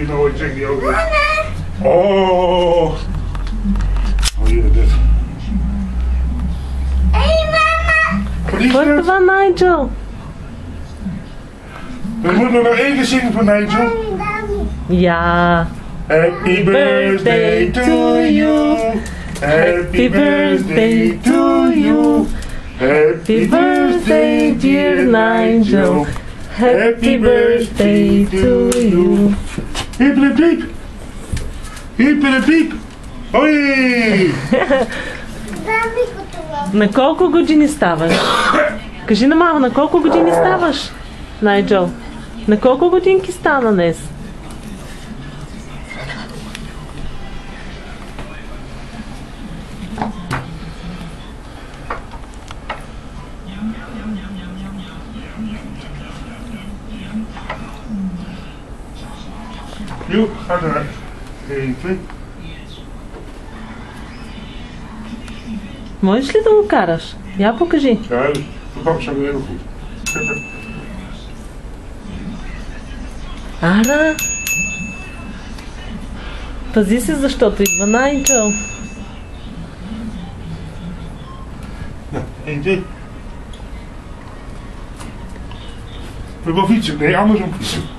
nooit, zeg die ook. Oh. Oh, hier dit. Hey mama! Wat is Wat dit? van Nigel? We moeten nog één keer zingen voor Nigel. Ja. Happy birthday to you. Happy birthday to you. Happy birthday dear Nigel. Happy birthday to you. Hippelepiep. Hippelepiep. Hoi. На колко години ставаш? Кажи на мама, на колко години ставаш? Найджел, на колко годинки стана днес? Jo, ga eruit. 1, 2. Можеш ли да го караш? Я покажи. Ja, dat papa zo heel goed. Ара! Пази се, защото идва Найджел. 1, 2. We wel fietsen? Nee, andersom fietsen.